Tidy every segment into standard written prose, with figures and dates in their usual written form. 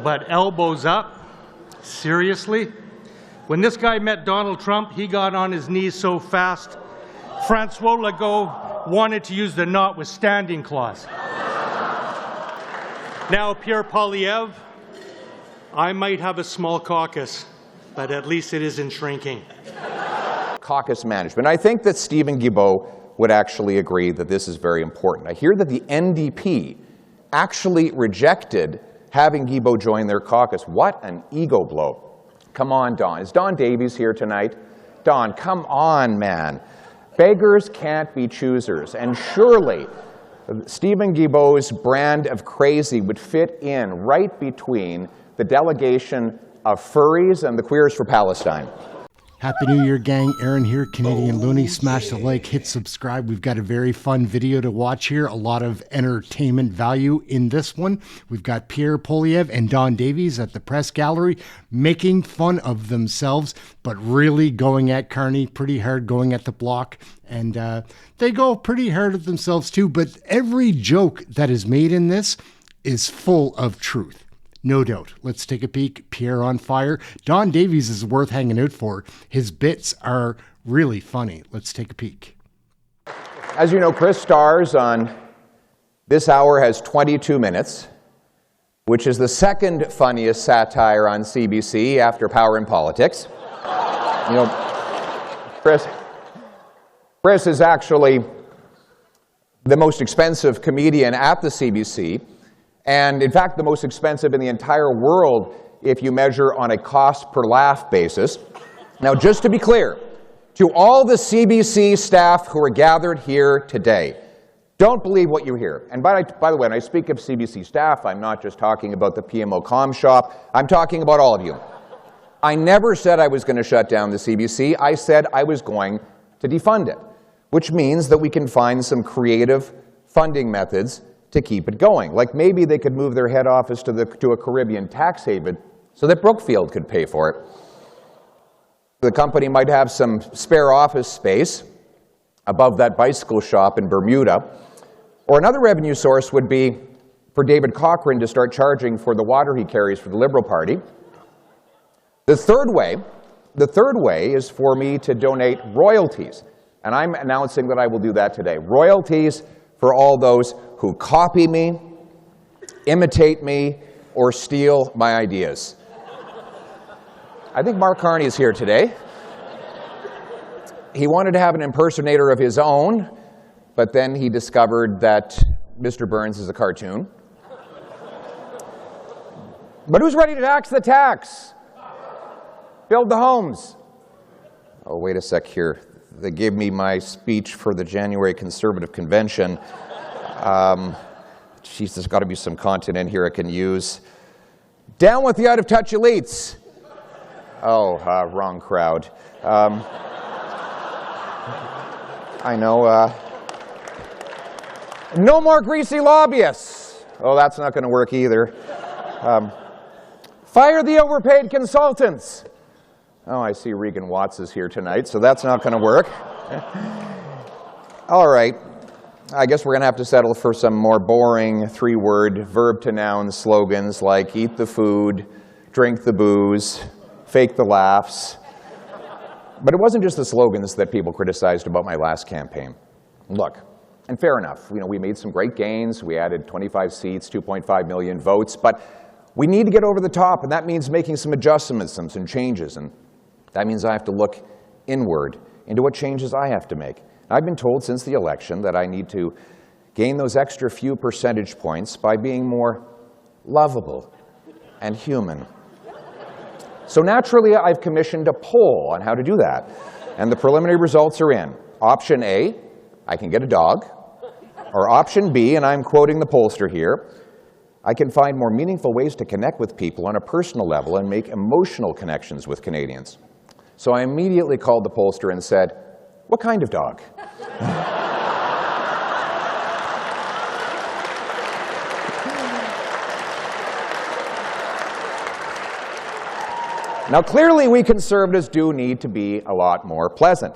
But elbows up? Seriously? When this guy met Donald Trump, he got on his knees so fast, Francois Legault wanted to use the notwithstanding clause. Now, Pierre Poilievre, I might have a small caucus, but at least it isn't shrinking. Caucus management. I think that Stephen Guilbeault would actually agree that this is very important. I hear that the NDP actually rejected having Guilbeault join their caucus. What an ego blow. Come on, Don. Is Don Davies here tonight? Don, come on, man. Beggars can't be choosers. And surely Stephen Guilbeault's brand of crazy would fit in right between the delegation of furries and the Queers for Palestine. Happy New Year, gang. Aaron here, Canadian Looney. Smash the like, hit subscribe. We've got a very fun video to watch here. A lot of entertainment value in this one. We've got Pierre Poilievre and Don Davies at the press gallery making fun of themselves, but really going at Carney pretty hard, going at the Bloc. And they go pretty hard at themselves too, but every joke that is made in this is full of truth. No doubt. Let's take a peek. Pierre on fire. Don Davies is worth hanging out for. His bits are really funny. Let's take a peek. As you know, Chris stars on This Hour Has 22 Minutes, which is the second funniest satire on CBC after Power and Politics. You know, Chris is actually the most expensive comedian at the CBC. And in fact, the most expensive in the entire world if you measure on a cost per laugh basis. Now, just to be clear, to all the CBC staff who are gathered here today, don't believe what you hear. And by the way, when I speak of CBC staff, I'm not just talking about the PMO comm shop. I'm talking about all of you. I never said I was going to shut down the CBC. I said I was going to defund it, which means that we can find some creative funding methods to keep it going. Like maybe they could move their head office to a Caribbean tax haven so that Brookfield could pay for it. The company might have some spare office space above that bicycle shop in Bermuda. Or another revenue source would be for David Cochrane to start charging for the water he carries for the Liberal Party. The third way is for me to donate royalties. And I'm announcing that I will do that today. Royalties for all those who copy me, imitate me, or steal my ideas. I think Mark Carney is here today. He wanted to have an impersonator of his own, but then he discovered that Mr. Burns is a cartoon. But who's ready to tax the tax? Build the homes. Oh, wait a sec here. They gave me my speech for the January Conservative Convention. Geez, there's got to be some content in here I can use. Down with the out-of-touch elites. Oh, wrong crowd. I know. No more greasy lobbyists. Oh, that's not going to work either. Fire the overpaid consultants. Oh, I see Regan Watts is here tonight, so that's not going to work. All right. I guess we're going to have to settle for some more boring three-word verb-to-noun slogans like eat the food, drink the booze, fake the laughs. But it wasn't just the slogans that people criticized about my last campaign. Look, and fair enough, we made some great gains. We added 25 seats, 2.5 million votes, but we need to get over the top, and that means making some adjustments and some changes, and that means I have to look inward into what changes I have to make. I've been told since the election that I need to gain those extra few percentage points by being more lovable and human. So naturally, I've commissioned a poll on how to do that. And the preliminary results are in. Option A, I can get a dog. Or option B, and I'm quoting the pollster here, I can find more meaningful ways to connect with people on a personal level and make emotional connections with Canadians. So I immediately called the pollster and said, what kind of dog? Now, clearly, we Conservatives do need to be a lot more pleasant.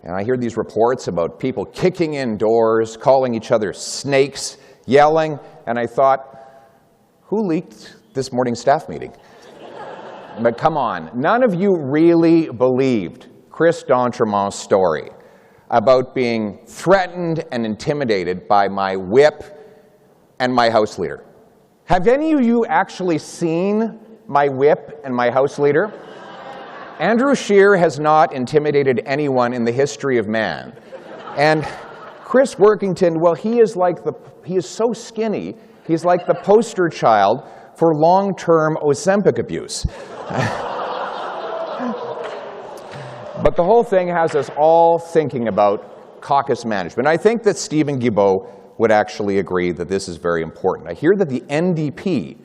And I hear these reports about people kicking in doors, calling each other snakes, yelling, and I thought, who leaked this morning's staff meeting. But come on, none of you really believed Chris d'Entremont's story about being threatened and intimidated by my whip and my House Leader. Have any of you actually seen my whip and my House Leader? Andrew Scheer has not intimidated anyone in the history of man. And Chris Workington, well, he is so skinny, he's like the poster child for long-term Ozempic abuse. But the whole thing has us all thinking about caucus management. I think that Stephen Guilbeault would actually agree that this is very important. I hear that the NDP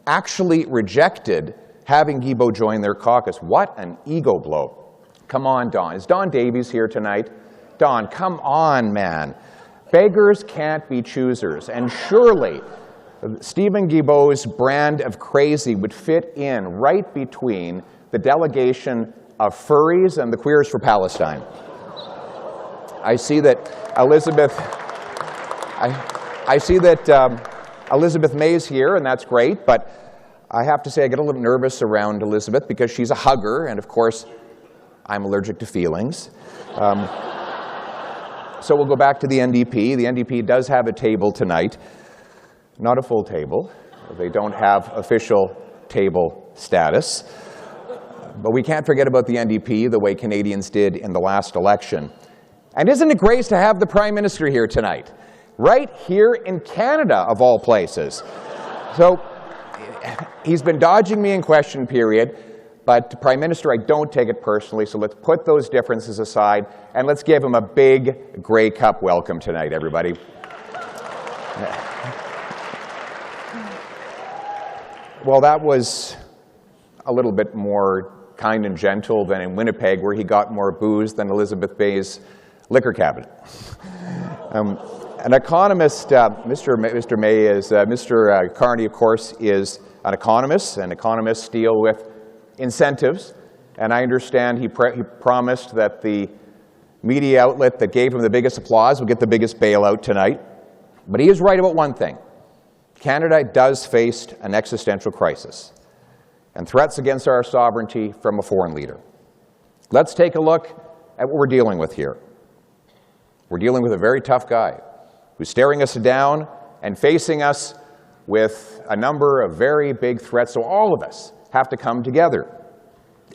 actually rejected having Guilbeault join their caucus. What an ego blow. Come on, Don. Is Don Davies here tonight? Don, come on, man. Beggars can't be choosers. And surely Stephen Guilbeault's brand of crazy would fit in right between the delegation of furries and the Queers for Palestine. I see that Elizabeth May is here, and that's great, but I have to say I get a little nervous around Elizabeth because she's a hugger, and of course, I'm allergic to feelings. So we'll go back to the NDP. The NDP does have a table tonight. Not a full table. They don't have official table status. But we can't forget about the NDP the way Canadians did in the last election. And isn't it great to have the Prime Minister here tonight? Right here in Canada, of all places. So he's been dodging me in question period, but Prime Minister, I don't take it personally, so let's put those differences aside and let's give him a big Grey Cup welcome tonight, everybody. Well, that was a little bit more kind and gentle than in Winnipeg, where he got more booze than Elizabeth Bay's liquor cabinet. An economist, Mr. Carney, of course, is an economist, and economists deal with incentives. And I understand he promised that the media outlet that gave him the biggest applause would get the biggest bailout tonight. But he is right about one thing. Canada does face an existential crisis and threats against our sovereignty from a foreign leader. Let's take a look at what we're dealing with here. We're dealing with a very tough guy who's staring us down and facing us with a number of very big threats. So all of us have to come together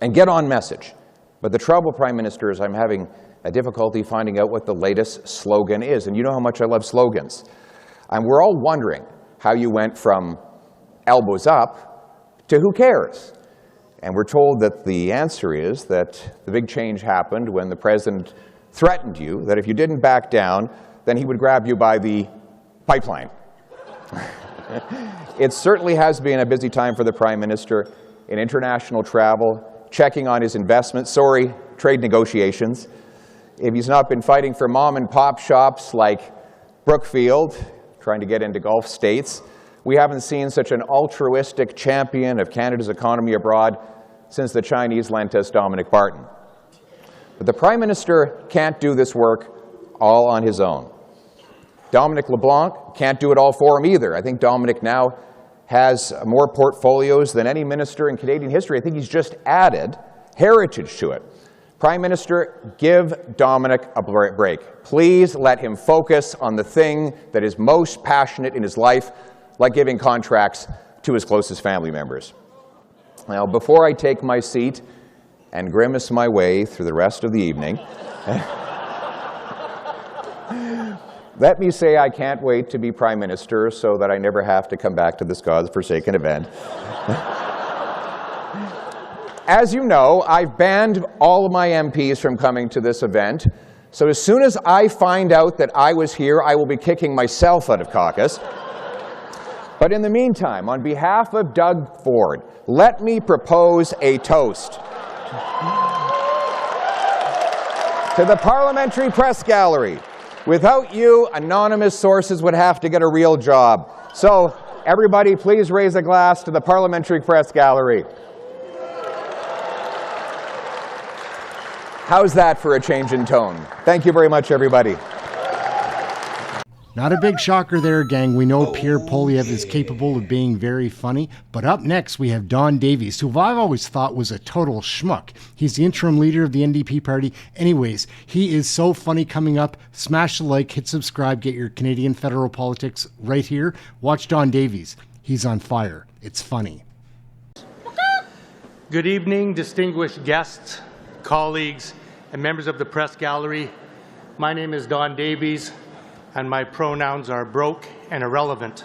and get on message. But the trouble, Prime Minister, is I'm having a difficulty finding out what the latest slogan is. And you know how much I love slogans. And we're all wondering how you went from elbows up to who cares? And we're told that the answer is that the big change happened when the president threatened you, that if you didn't back down, then he would grab you by the pipeline. It certainly has been a busy time for the Prime Minister in international travel, checking on his investments, trade negotiations. If he's not been fighting for mom and pop shops like Brookfield, trying to get into Gulf states, we haven't seen such an altruistic champion of Canada's economy abroad since the Chinese lent us Dominic Barton. But the Prime Minister can't do this work all on his own. Dominic LeBlanc can't do it all for him either. I think Dominic now has more portfolios than any minister in Canadian history. I think he's just added heritage to it. Prime Minister, give Dominic a break. Please let him focus on the thing that is most passionate in his life, like giving contracts to his closest family members. Now, before I take my seat and grimace my way through the rest of the evening, let me say I can't wait to be Prime Minister so that I never have to come back to this God-forsaken event. As you know, I've banned all of my MPs from coming to this event, so as soon as I find out that I was here, I will be kicking myself out of caucus. But in the meantime, on behalf of Doug Ford, let me propose a toast to the Parliamentary Press Gallery. Without you, anonymous sources would have to get a real job. So, everybody, please raise a glass to the Parliamentary Press Gallery. How's that for a change in tone? Thank you very much, everybody. Not a big shocker there, gang. We know Pierre Poilievre is capable of being very funny. But up next, we have Don Davies, who I've always thought was a total schmuck. He's the interim leader of the NDP party. Anyways, he is so funny coming up. Smash the like, hit subscribe, get your Canadian federal politics right here. Watch Don Davies. He's on fire. It's funny. Good evening, distinguished guests, colleagues, and members of the press gallery. My name is Don Davies, and my pronouns are broke and irrelevant.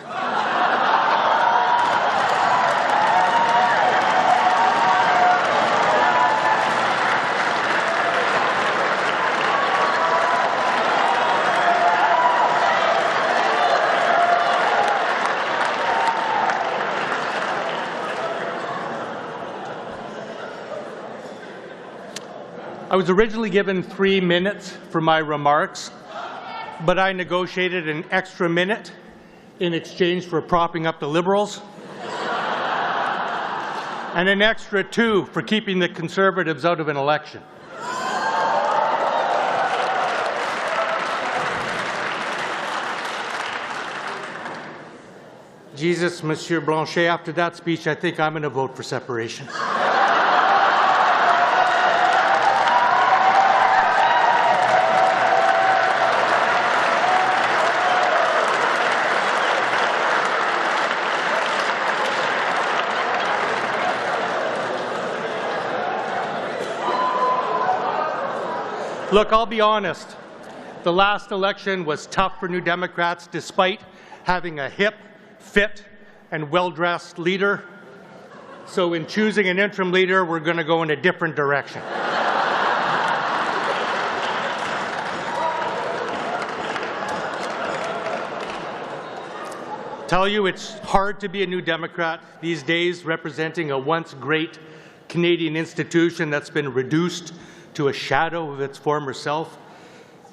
I was originally given 3 minutes for my remarks, but I negotiated an extra minute in exchange for propping up the Liberals, and an extra 2 for keeping the Conservatives out of an election. Jesus, Monsieur Blanchet, after that speech, I think I'm going to vote for separation. Look, I'll be honest. The last election was tough for New Democrats despite having a hip, fit, and well-dressed leader. So in choosing an interim leader, we're going to go in a different direction. Tell you it's hard to be a New Democrat these days, representing a once great Canadian institution that's been reduced to a shadow of its former self.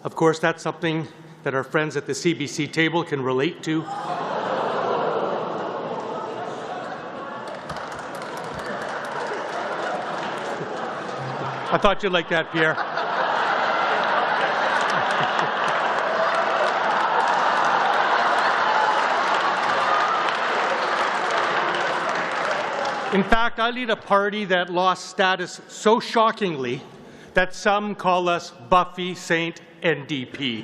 Of course, that's something that our friends at the CBC table can relate to. I thought you'd like that, Pierre. In fact, I lead a party that lost status so shockingly that some call us Buffy Saint NDP.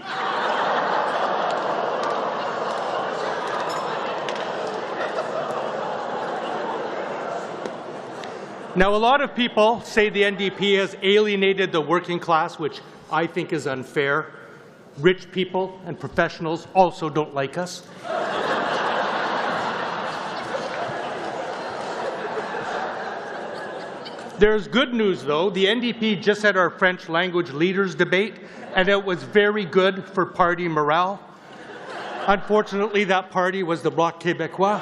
Now, a lot of people say the NDP has alienated the working class, which I think is unfair. Rich people and professionals also don't like us. There's good news, though. The NDP just had our French language leaders debate, and it was very good for party morale. Unfortunately, that party was the Bloc Québécois.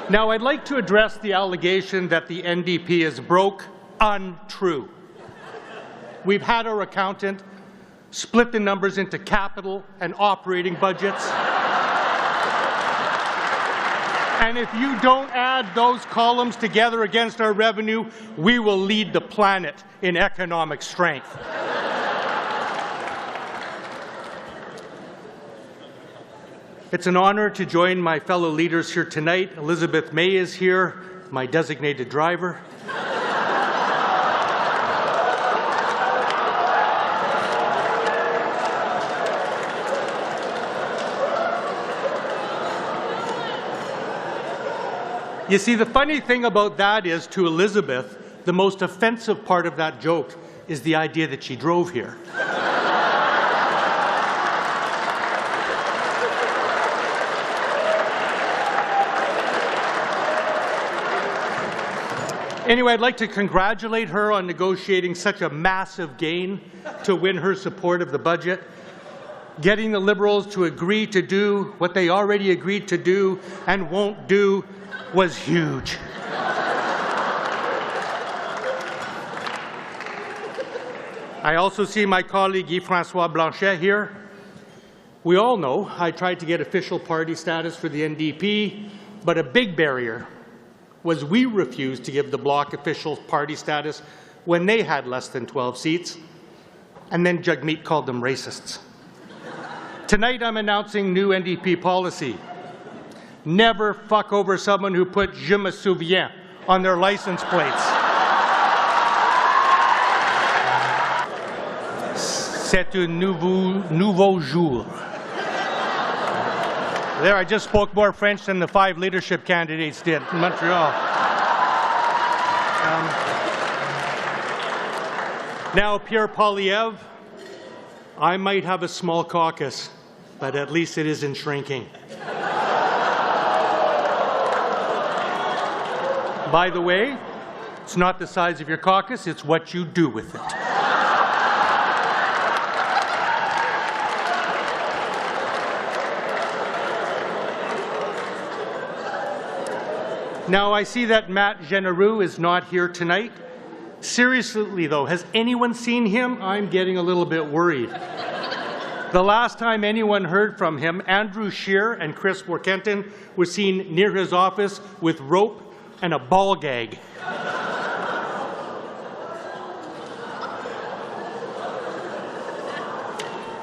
Now, I'd like to address the allegation that the NDP is broke. Untrue. We've had our accountant split the numbers into capital and operating budgets. And if you don't add those columns together against our revenue, we will lead the planet in economic strength. It's an honor to join my fellow leaders here tonight. Elizabeth May is here, my designated driver. You see, the funny thing about that is, to Elizabeth, the most offensive part of that joke is the idea that she drove here. Anyway, I'd like to congratulate her on negotiating such a massive gain to win her support of the budget. Getting the Liberals to agree to do what they already agreed to do and won't do was huge. I also see my colleague Yves-François Blanchet here. We all know I tried to get official party status for the NDP But a big barrier was we refused to give the Bloc official party status when they had less than 12 seats, and then Jagmeet called them racists. Tonight I'm announcing new NDP policy. Never fuck over someone who put Je me souviens on their license plates. C'est un nouveau jour. There, I just spoke more French than the 5 leadership candidates did in Montreal. Now, Pierre Poilievre, I might have a small caucus, but at least it isn't shrinking. By the way, it's not the size of your caucus, it's what you do with it. Now, I see that Matt Genereux is not here tonight. Seriously, though, has anyone seen him? I'm getting a little bit worried. The last time anyone heard from him, Andrew Scheer and Chris Warkentin were seen near his office with rope and a ball gag.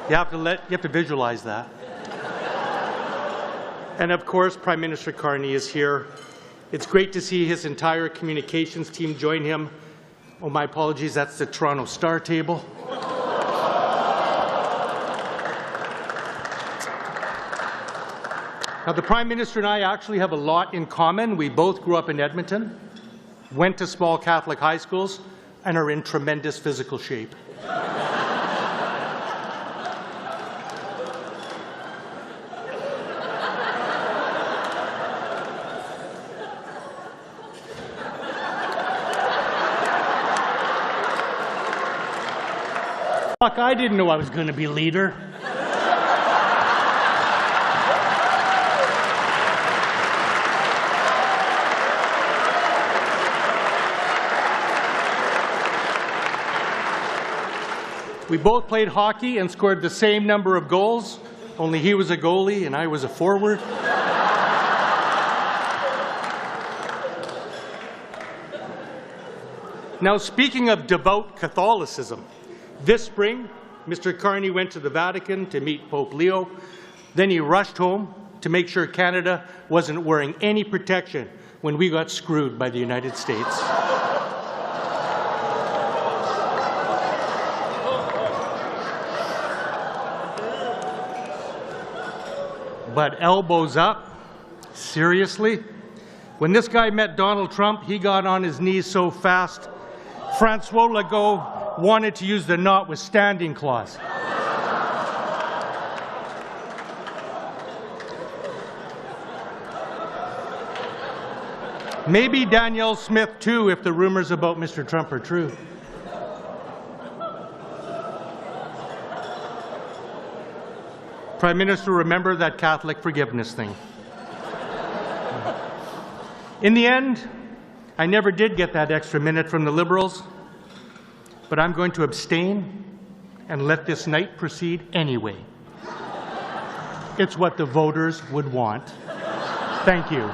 You have to visualize that. And of course, Prime Minister Carney is here. It's great to see his entire communications team join him. Oh, my apologies, that's the Toronto Star table. Now, the Prime Minister and I actually have a lot in common. We both grew up in Edmonton, went to small Catholic high schools, and are in tremendous physical shape. Fuck, I didn't know I was going to be leader. We both played hockey and scored the same number of goals, only he was a goalie and I was a forward. Now, speaking of devout Catholicism, this spring, Mr. Carney went to the Vatican to meet Pope Leo. Then he rushed home to make sure Canada wasn't wearing any protection when we got screwed by the United States. But elbows up? Seriously? When this guy met Donald Trump, he got on his knees so fast, Francois Legault wanted to use the notwithstanding clause. Maybe Danielle Smith too, if the rumors about Mr. Trump are true. Prime Minister, remember that Catholic forgiveness thing. In the end, I never did get that extra minute from the Liberals, but I'm going to abstain and let this night proceed anyway. It's what the voters would want. Thank you.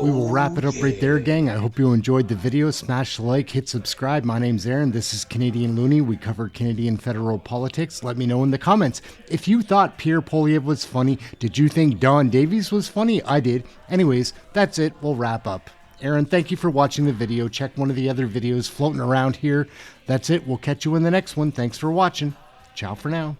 We will wrap it up right there, gang. I hope you enjoyed the video. Smash the like, hit subscribe. My name's Aaron. This is Canadian Looney. We cover Canadian federal politics. Let me know in the comments. If you thought Pierre Poilievre was funny, did you think Don Davies was funny? I did. Anyways, that's it. We'll wrap up. Aaron, thank you for watching the video. Check one of the other videos floating around here. That's it. We'll catch you in the next one. Thanks for watching. Ciao for now.